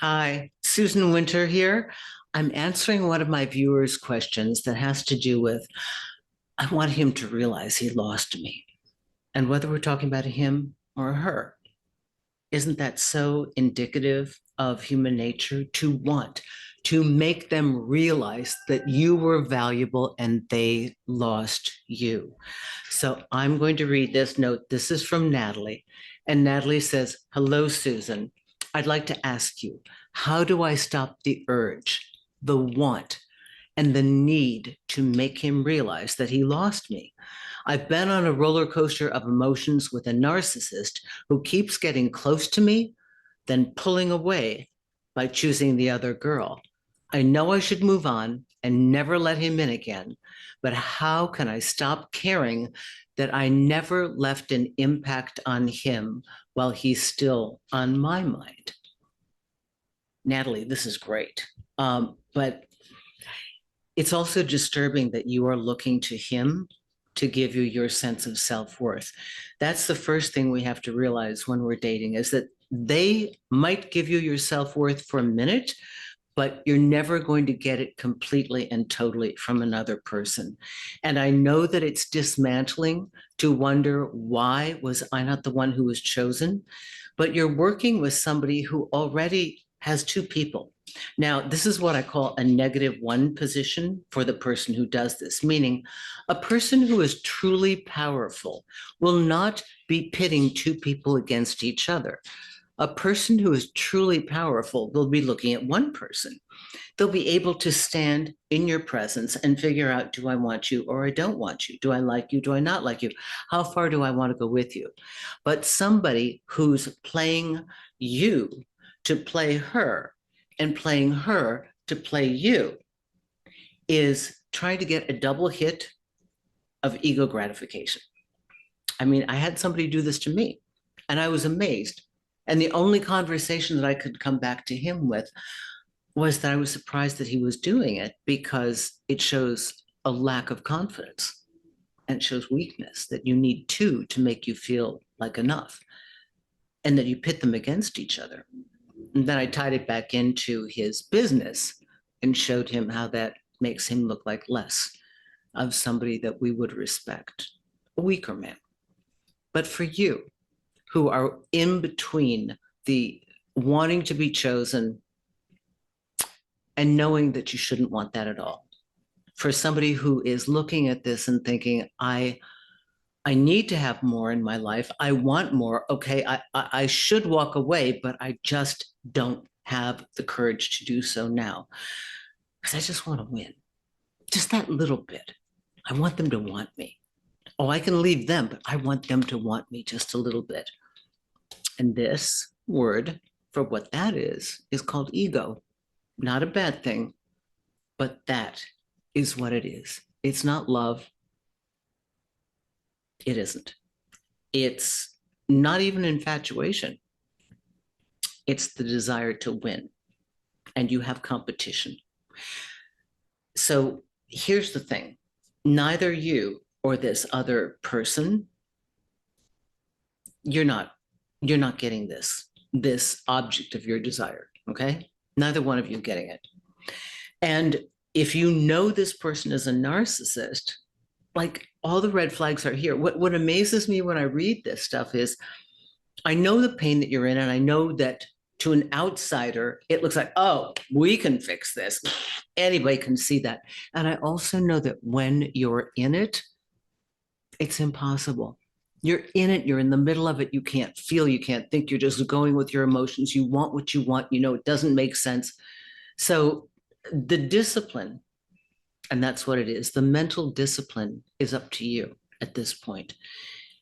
Hi, Susan Winter here. I'm answering one of my viewers' questions that has to do with I want him to realize he lost me. And whether we're talking about a him or a her, isn't that so indicative of human nature to want to make them realize that you were valuable and they lost you? So I'm going to read this note. This is from Natalie. And Natalie says, "Hello, Susan. I'd like to ask you, how do I stop the urge, the want, and the need to make him realize that he lost me? I've been on a roller coaster of emotions with a narcissist who keeps getting close to me, then pulling away by choosing the other girl. I know I should move on and never let him in again, but how can I stop caring that I never left an impact on him while he's still on my mind?" Natalie, this is great. But it's also disturbing that you are looking to him to give you your sense of self-worth. That's the first thing we have to realize when we're dating, is that they might give you your self-worth for a minute, but you're never going to get it completely and totally from another person. And I know that it's dismantling to wonder, why was I not the one who was chosen? But you're working with somebody who already has two people. Now, this is what I call a -1 position for the person who does this, meaning a person who is truly powerful will not be pitting two people against each other. A person who is truly powerful will be looking at one person. They'll be able to stand in your presence and figure out, do I want you or I don't want you? Do I like you? Do I not like you? How far do I want to go with you? But somebody who's playing you to play her and playing her to play you is trying to get a double hit of ego gratification. I mean, I had somebody do this to me and I was amazed. And the only conversation that I could come back to him with was that I was surprised that he was doing it, because it shows a lack of confidence and it shows weakness, that you need two to make you feel like enough, and that you pit them against each other. And then I tied it back into his business and showed him how that makes him look like less of somebody that we would respect, a weaker man. But for you, who are in between the wanting to be chosen and knowing that you shouldn't want that at all, for somebody who is looking at this and thinking, I need to have more in my life, I want more, okay, I should walk away, but I just don't have the courage to do so now, because I just want to win, just that little bit. I want them to want me. Oh, I can leave them, but I want them to want me just a little bit. And this word for what that is called ego. Not a bad thing, but that is what it is. It's not love. It isn't. It's not even infatuation. It's the desire to win, and you have competition. So here's the thing. Neither you or this other person, you're not getting this object of your desire, okay? Neither one of you getting it. And if you know this person is a narcissist, like, all the red flags are here. What amazes me when I read this stuff is I know the pain that you're in, and I know that to an outsider, it looks like, oh, we can fix this. Anybody can see that. And I also know that when you're in it, it's impossible. You're in it, you're in the middle of it, you can't feel, you can't think, you're just going with your emotions. You want what you want, you know, it doesn't make sense. So the discipline, and that's what it is, the mental discipline is up to you at this point.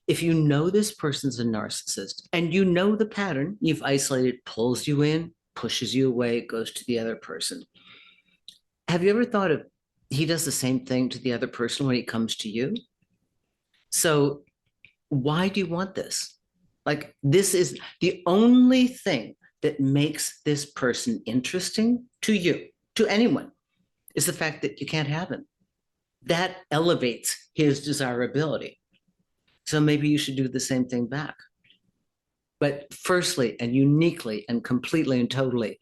If you know this person's a narcissist and you know the pattern, you've isolated, pulls you in, pushes you away, goes to the other person. Have you ever thought of, he does the same thing to the other person when he comes to you? So why do you want this? Like, this is the only thing that makes this person interesting to you, to anyone, is the fact that you can't have him. That elevates his desirability. So maybe you should do the same thing back. But firstly, and uniquely and completely and totally,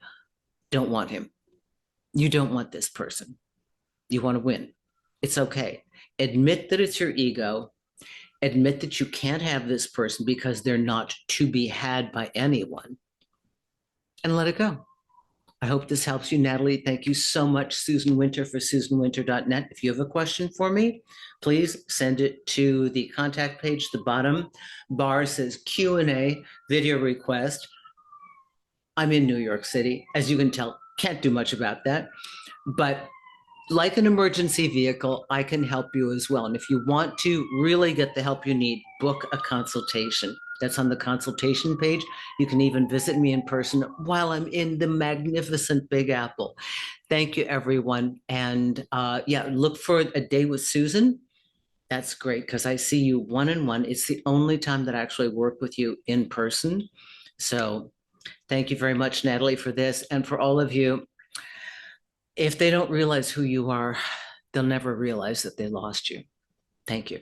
don't want him. You don't want this person. You want to win. It's okay. Admit that it's your ego. Admit that you can't have this person because they're not to be had by anyone, and let it go. I hope this helps you, Natalie. Thank you so much, Susan Winter for susanwinter.net. If you have a question for me, please send it to the contact page. The bottom bar says Q&A video request. I'm in New York City. As you can tell, can't do much about that. But like an emergency vehicle, I can help you as well. And if you want to really get the help you need, book a consultation. That's on the consultation page. You can even visit me in person while I'm in the magnificent Big Apple. Thank you, everyone. And yeah, look for a day with Susan. That's great because I see you one-on-one. It's the only time that I actually work with you in person. So thank you very much, Natalie, for this. And for all of you, if they don't realize who you are, they'll never realize that they lost you. Thank you.